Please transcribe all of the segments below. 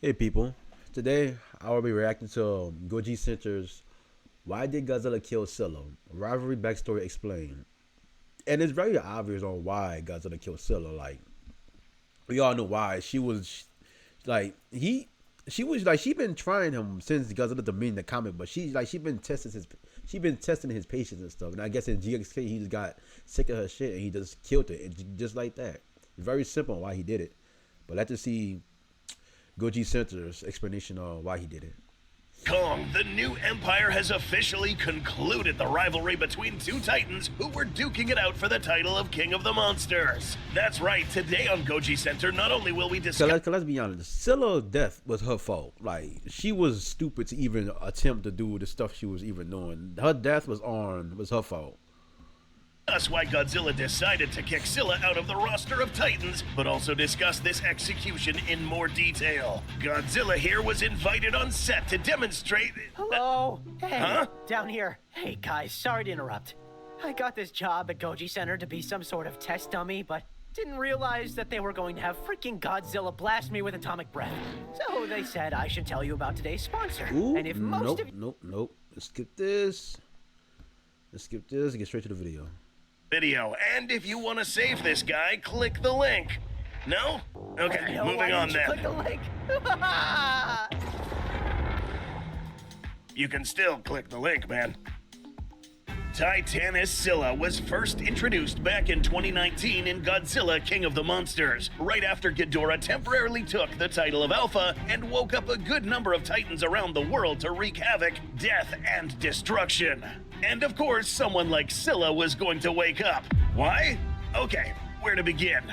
Hey people, today I will be reacting to Goji Center's Why Did Godzilla Kill Scylla? Rivalry Backstory Explained. And it's very obvious on why Godzilla killed Scylla. Like, we all know why. She been trying him since Godzilla the Mean the comic, but she been testing his patience and stuff. And I guess in GXK he just got sick of her shit and he just killed it, and just like that. Very simple on why he did it. But let's just see Goji Center's explanation on why he did it. Kong, the new empire has officially concluded the rivalry between two titans who were duking it out for the title of King of the Monsters. That's right, today on Goji Center, not only will we discuss... So let's be honest, Scylla's death was her fault. Like, she was stupid to even attempt to do the stuff she was even doing. Her death was her fault. That's why Godzilla decided to kick Scylla out of the roster of Titans, but also discuss this execution in more detail. Godzilla here was invited on set to demonstrate... Hello? Hey, Huh? down here. Hey guys, sorry to interrupt. I got this job at Goji Center to be some sort of test dummy, but didn't realize that they were going to have freaking Godzilla blast me with atomic breath. So they said I should tell you about today's sponsor. Ooh, and if most of you... Nope. Let's skip this. And get straight to the video. And if you want to save this guy, click the link. No? Okay, No, moving why on didn't you click the then. link? You can still click the link, man. Titanus Scylla was first introduced back in 2019 in Godzilla King of the Monsters, right after Ghidorah temporarily took the title of Alpha and woke up a good number of Titans around the world to wreak havoc, death, and destruction. And of course, someone like Scylla was going to wake up. Why? Okay, where to begin?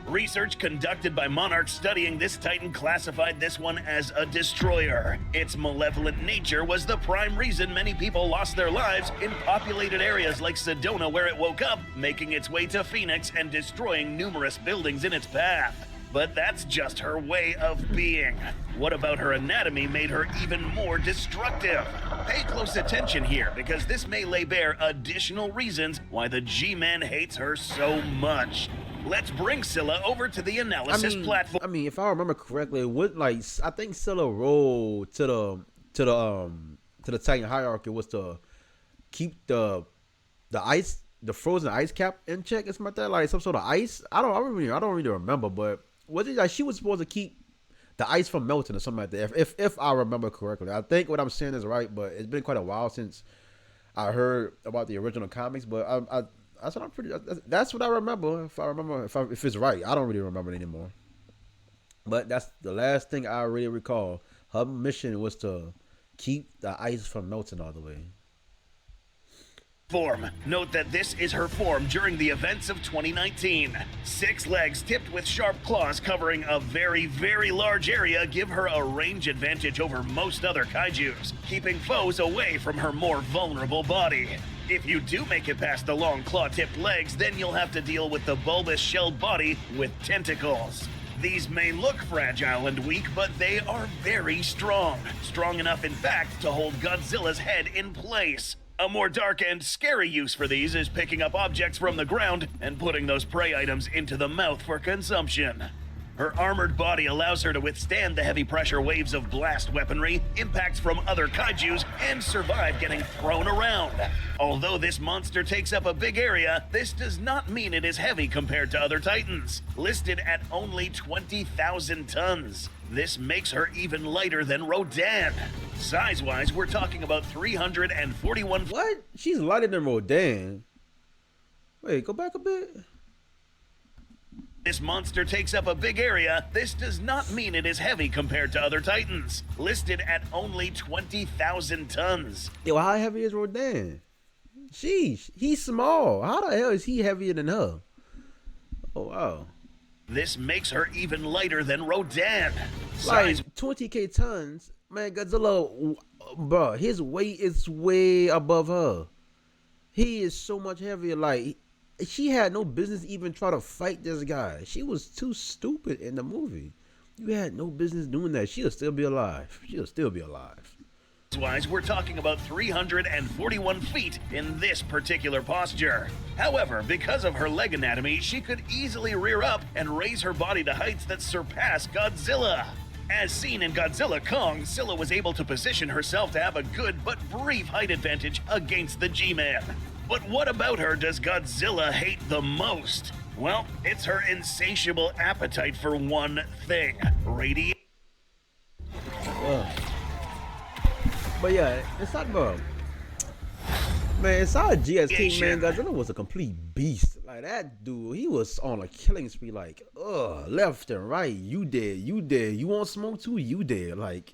Research conducted by monarchs studying this Titan classified this one as a destroyer. Its malevolent nature was the prime reason many people lost their lives in populated areas like Sedona, where it woke up, making its way to Phoenix and destroying numerous buildings in its path. But that's just her way of being. What about her anatomy made her even more destructive? Pay close attention here, because this may lay bare additional reasons why the G-Man hates her so much. Let's bring Scylla over to the analysis platform. I mean, if I remember correctly, I think Scylla role to the Titan hierarchy was to keep the frozen ice cap in check or something like that, like some sort of ice. I don't really remember, but was it like she was supposed to keep the ice from melting or something like that? If I remember correctly, I think what I'm saying is right, but it's been quite a while since I heard about the original comics. But that's what I remember. If it's right, I don't really remember it anymore. But that's the last thing I really recall. Her mission was to keep the ice from melting all the way. Note that this is her form during the events of 2019. 6 legs tipped with sharp claws covering a very, very large area give her a range advantage over most other kaijus, keeping foes away from her more vulnerable body. If you do make it past the long claw-tipped legs, then you'll have to deal with the bulbous shelled body with tentacles. These may look fragile and weak, but they are very strong. Strong enough, in fact, to hold Godzilla's head in place. A more dark and scary use for these is picking up objects from the ground and putting those prey items into the mouth for consumption. Her armored body allows her to withstand the heavy pressure waves of blast weaponry, impacts from other kaijus, and survive getting thrown around. Although this monster takes up a big area, this does not mean it is heavy compared to other titans, listed at only 20,000 tons. This makes her even lighter than Rodan. Size-wise, we're talking about 341... What? She's lighter than Rodan. Wait, go back a bit. This monster takes up a big area. This does not mean it is heavy compared to other titans, listed at only 20,000 tons. Yo, how heavy is Rodan? Sheesh, he's small. How the hell is he heavier than her? Oh, wow. This makes her even lighter than Rodan. Like 20k tons, man. Godzilla, bro, his weight is way above her. He is so much heavier. Like, she had no business even try to fight this guy. She was too stupid in the movie. You had no business doing that. She'll still be alive. Wise, we're talking about 341 feet in this particular posture. However, because of her leg anatomy, she could easily rear up and raise her body to heights that surpass Godzilla. As seen in Godzilla Kong, Scylla was able to position herself to have a good but brief height advantage against the G-Man. But what about her does Godzilla hate the most? Well, it's her insatiable appetite for one thing, radiation. But yeah, inside the man, inside GSK, man, Radiation. Godzilla was a complete beast. Like that dude, he was on a killing spree, like, left and right. You dead, you dead. You want smoke too? You dead. Like,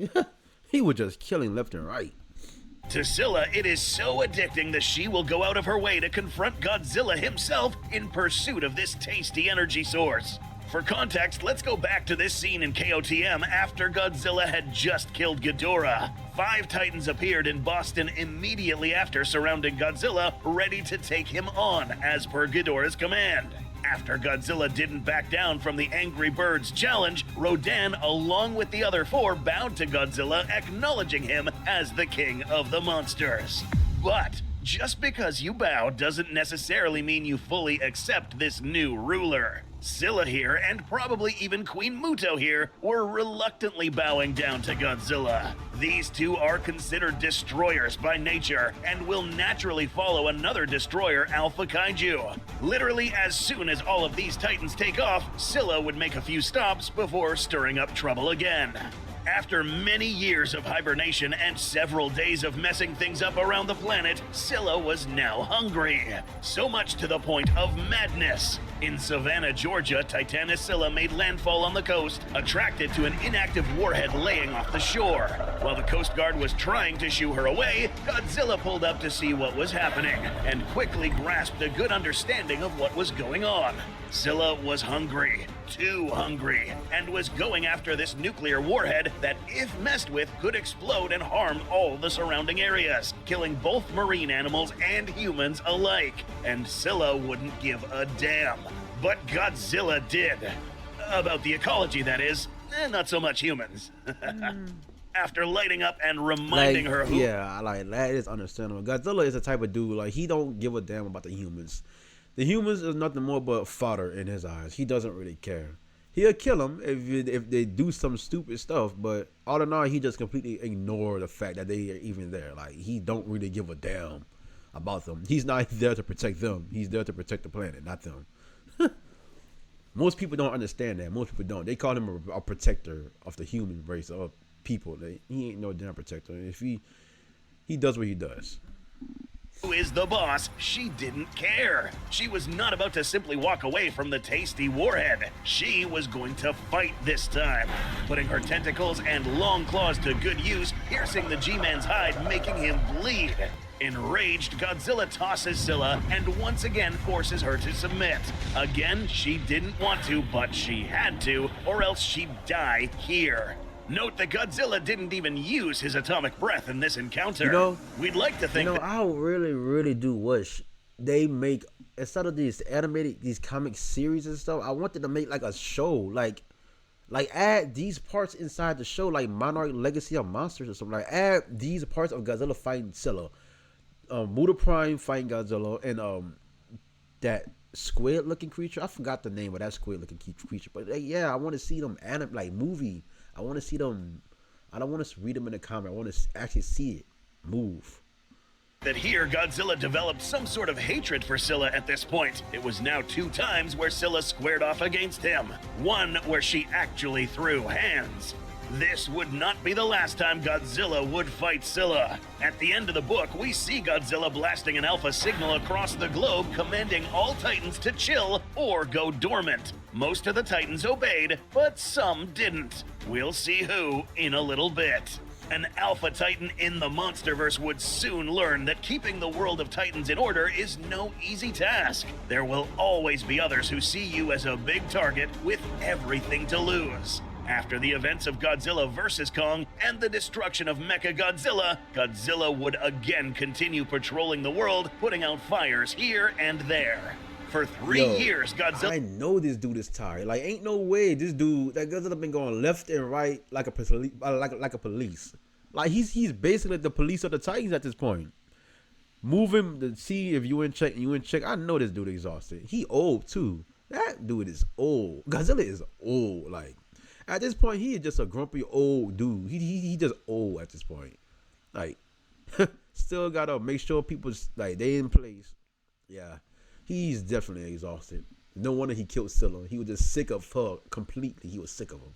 he was just killing left and right. To Scylla, it is so addicting that she will go out of her way to confront Godzilla himself in pursuit of this tasty energy source. For context, let's go back to this scene in KOTM after Godzilla had just killed Ghidorah. 5 Titans appeared in Boston immediately after, surrounding Godzilla, ready to take him on, as per Ghidorah's command. After Godzilla didn't back down from the Angry Birds challenge, Rodan, along with the other 4, bowed to Godzilla, acknowledging him as the king of the monsters. But just because you bow doesn't necessarily mean you fully accept this new ruler. Scylla here, and probably even Queen Muto here, were reluctantly bowing down to Godzilla. These two are considered destroyers by nature, and will naturally follow another destroyer, Alpha Kaiju. Literally, as soon as all of these titans take off, Scylla would make a few stops before stirring up trouble again. After many years of hibernation and several days of messing things up around the planet, Scylla was now hungry. So much to the point of madness. In Savannah, Georgia, Titanus Scylla made landfall on the coast, attracted to an inactive warhead laying off the shore. While the Coast Guard was trying to shoo her away, Godzilla pulled up to see what was happening, and quickly grasped a good understanding of what was going on. Scylla was hungry, too hungry, and was going after this nuclear warhead that, if messed with, could explode and harm all the surrounding areas, killing both marine animals and humans alike. And Scylla wouldn't give a damn. But Godzilla did. About the ecology, that is. Not so much humans. After lighting up and reminding her who... Yeah, like, that is understandable. Godzilla is the type of dude, like, he don't give a damn about the humans. The humans is nothing more but fodder in his eyes. He doesn't really care. He'll kill them if they do some stupid stuff, but all in all, he just completely ignore the fact that they are even there. Like, he don't really give a damn about them. He's not there to protect them. He's there to protect the planet, not them. Most people don't understand that. Most people don't. They call him a protector of the human race, of people. He ain't no damn protector. If he does what he does. Who is the boss, she didn't care. She was not about to simply walk away from the tasty warhead. She was going to fight this time, putting her tentacles and long claws to good use, piercing the G-Man's hide, making him bleed. Enraged, Godzilla tosses Scylla and once again forces her to submit. Again, she didn't want to, but she had to, or else she'd die here. Note that Godzilla didn't even use his atomic breath in this encounter. You know, we'd like to think that... I really, really do wish they make, instead of these comic series and stuff, I wanted to make like a show, like add these parts inside the show, like Monarch Legacy of Monsters or something. Like, add these parts of Godzilla fighting Scylla, Muta Prime fighting Godzilla, and that squid-looking creature. I forgot the name of that squid-looking creature, but yeah, I want to see them movie. I want to see them. I don't want to read them in the comic. I want to actually see it move. That here, Godzilla developed some sort of hatred for Scylla at this point. It was now 2 times where Scylla squared off against him. One where she actually threw hands. This would not be the last time Godzilla would fight Scylla. At the end of the book, we see Godzilla blasting an alpha signal across the globe, commanding all Titans to chill or go dormant. Most of the Titans obeyed, but some didn't. We'll see who in a little bit. An Alpha Titan in the Monsterverse would soon learn that keeping the world of Titans in order is no easy task. There will always be others who see you as a big target with everything to lose. After the events of Godzilla vs. Kong and the destruction of Mechagodzilla, Godzilla would again continue patrolling the world, putting out fires here and there. For 3 years, Godzilla... I know this dude is tired. Like, ain't no way this dude, that Godzilla been going left and right like a police. Like, he's basically the police of the Titans at this point. Move him to see if you in check and you in check. I know this dude exhausted. He old too. That dude is old. Godzilla is old. Like, At this point, he is just a grumpy old dude. He just old at this point. Like, still gotta make sure people's like they in place. Yeah, he's definitely exhausted. No wonder he killed Scylla. He was just sick of her completely. He was sick of him.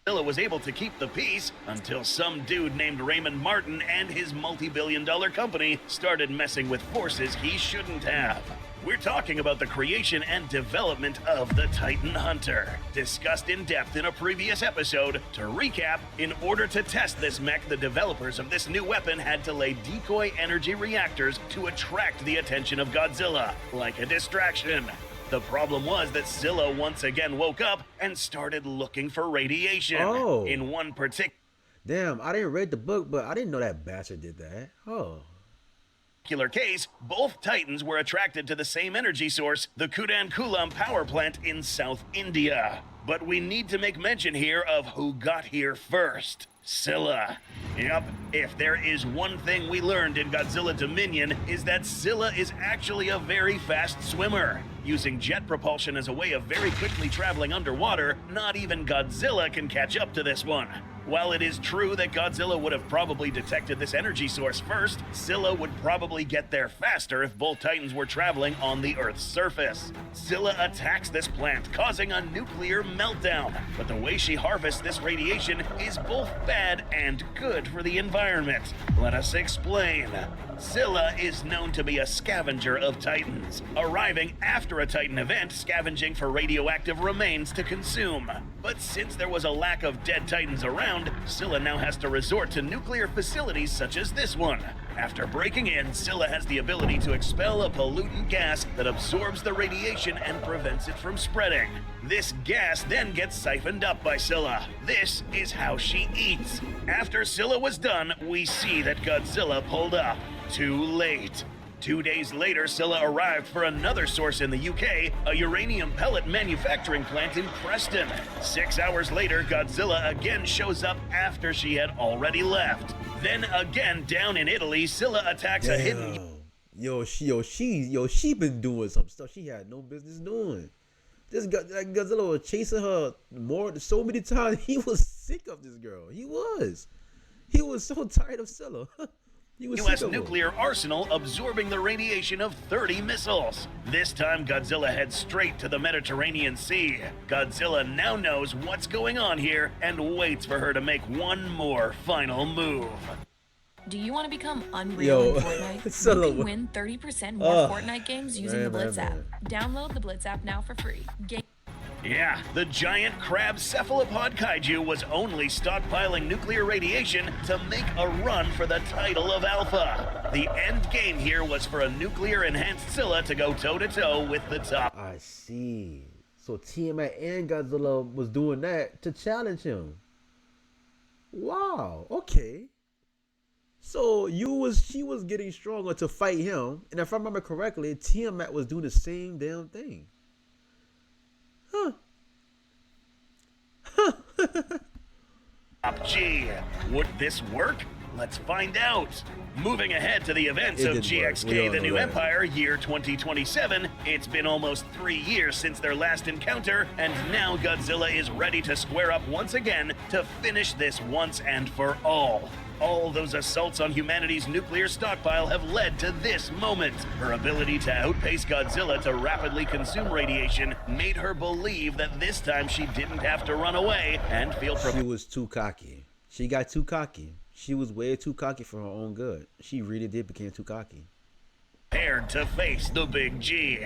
Scylla was able to keep the peace until some dude named Raymond Martin and his multi-billion-dollar company started messing with forces he shouldn't have. We're talking about the creation and development of the Titan Hunter, discussed in depth in a previous episode. To recap, in order to test this mech, the developers of this new weapon had to lay decoy energy reactors to attract the attention of Godzilla, like a distraction. The problem was that Scylla once again woke up and started looking for radiation. Oh. In one particular Damn, I didn't read the book, but I didn't know that bastard did that. Oh. case, both Titans were attracted to the same energy source, the Kudankulam power plant in South India. But we need to make mention here of who got here first. Scylla. Yep, if there is one thing we learned in Godzilla Dominion is that Scylla is actually a very fast swimmer. Using jet propulsion as a way of very quickly traveling underwater, not even Godzilla can catch up to this one. While it is true that Godzilla would have probably detected this energy source first, Scylla would probably get there faster if both Titans were traveling on the Earth's surface. Scylla attacks this plant, causing a nuclear meltdown. But the way she harvests this radiation is both bad and good for the environment. Let us explain. Scylla is known to be a scavenger of Titans, arriving after a Titan event, scavenging for radioactive remains to consume. But since there was a lack of dead Titans around, Scylla now has to resort to nuclear facilities such as this one. After breaking in, Scylla has the ability to expel a pollutant gas that absorbs the radiation and prevents it from spreading. This gas then gets siphoned up by Scylla. This is how she eats. After Scylla was done, we see that Godzilla pulled up. Too late. 2 days later, Scylla arrived for another source in the UK, a uranium pellet manufacturing plant in Preston. 6 hours later, Godzilla again shows up after she had already left. Then again, down in Italy, Scylla attacks a hidden... She been doing some stuff she had no business doing. This Godzilla was chasing her so many times. He was sick of this girl. He was so tired of Scylla. U.S. nuclear arsenal absorbing the radiation of 30 missiles. This time, Godzilla heads straight to the Mediterranean Sea. Godzilla now knows what's going on here and waits for her to make one more final move. Do you want to become unreal in Fortnite? Scylla, you can win 30% more Fortnite games using the Blitz app. Download the Blitz app now for free. Yeah, the giant crab cephalopod kaiju was only stockpiling nuclear radiation to make a run for the title of Alpha. The end game here was for a nuclear-enhanced Scylla to go toe-to-toe with the top. I see. So Tiamat and Godzilla was doing that to challenge him. Wow, okay. So she was getting stronger to fight him, and if I remember correctly, Tiamat was doing the same damn thing. G. Would this work? Let's find out. Moving ahead to the events of GXK The New Empire, year 2027, it's been almost 3 years since their last encounter, and now Godzilla is ready to square up once again to finish this once and for all. All those assaults on humanity's nuclear stockpile have led to this moment. Her ability to outpace Godzilla to rapidly consume radiation made her believe that this time she didn't have to run away and feel She was too cocky. She got too cocky. She was way too cocky for her own good. She really did become too cocky. prepared to face the Big G.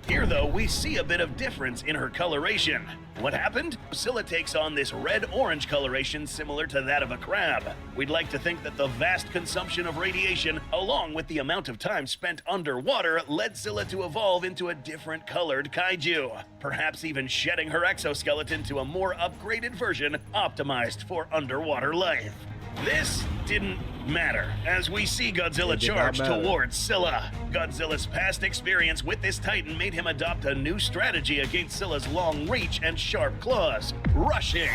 Here, though, we see a bit of difference in her coloration. What happened? Scylla takes on this red-orange coloration similar to that of a crab. We'd like to think that the vast consumption of radiation, along with the amount of time spent underwater, led Scylla to evolve into a different colored kaiju, perhaps even shedding her exoskeleton to a more upgraded version optimized for underwater life. This didn't matter, as we see Godzilla charge towards Scylla. Godzilla's past experience with this titan made him adopt a new strategy against Scylla's long reach and sharp claws, rushing.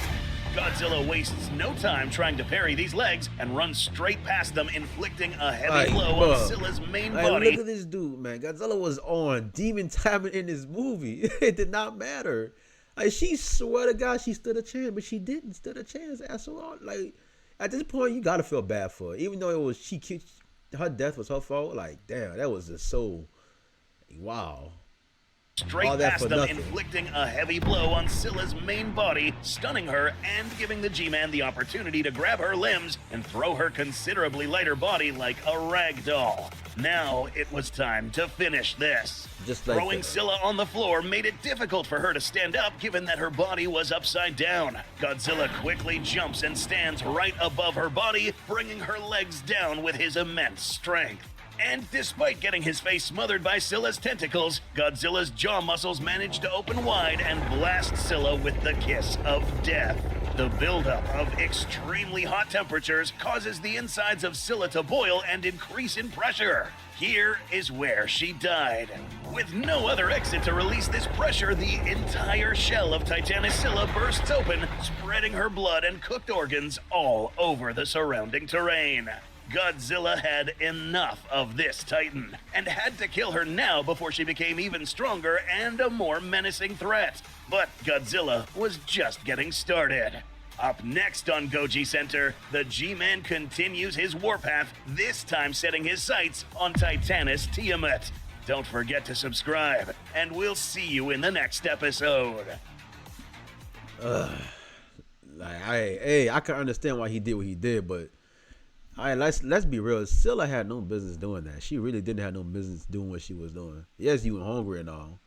Godzilla wastes no time trying to parry these legs and runs straight past them, inflicting a heavy blow on Scylla's main body. Look at this dude, man. Godzilla was on demon timing in this movie. It did not matter. Like she swear to God she stood a chance, but she didn't stood a chance after all. Like at this point, you gotta feel bad for her, even though it was her death was her fault. Like damn, that was just so wow. Straight All that past for them, nothing. inflicting a heavy blow on Scylla's main body, stunning her and giving the G-Man the opportunity to grab her limbs and throw her considerably lighter body like a rag doll. Now it was time to finish this. Just like Throwing that. Scylla on the floor made it difficult for her to stand up given that her body was upside down. Godzilla quickly jumps and stands right above her body, bringing her legs down with his immense strength. And despite getting his face smothered by Scylla's tentacles, Godzilla's jaw muscles manage to open wide and blast Scylla with the kiss of death. The buildup of extremely hot temperatures causes the insides of Scylla to boil and increase in pressure. Here is where she died. With no other exit to release this pressure, the entire shell of Titanis Scylla bursts open, spreading her blood and cooked organs all over the surrounding terrain. Godzilla had enough of this Titan, and had to kill her now before she became even stronger and a more menacing threat. But Godzilla was just getting started. Up next on Goji Center, the G-Man continues his warpath, this time setting his sights on Titanis Tiamat. Don't forget to subscribe, and we'll see you in the next episode. I can understand why he did what he did, but all right, let's be real. Scylla had no business doing that. She really didn't have no business doing what she was doing. Yes, you were hungry and all.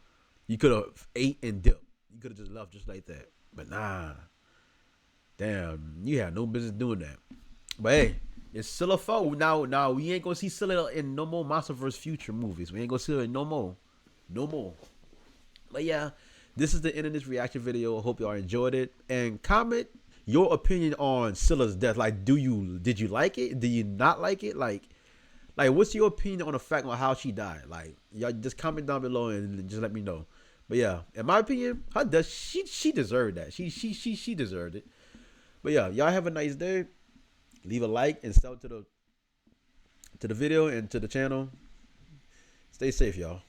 You could have ate and dipped. You could have just left just like that. But nah. Damn, you had no business doing that. But hey, it's Scylla fault. Now we ain't gonna see Scylla in no more Monsterverse future movies. We ain't gonna see her in no more. No more. But yeah, this is the end of this reaction video. I hope y'all enjoyed it. And comment your opinion on Scylla's death. Like, did you like it? Did you not like it? Like what's your opinion on the fact on how she died? Like, y'all just comment down below and just let me know. But yeah, in my opinion, her death, she deserved that. She deserved it. But yeah, y'all have a nice day. Leave a like and sub to the video and to the channel. Stay safe, y'all.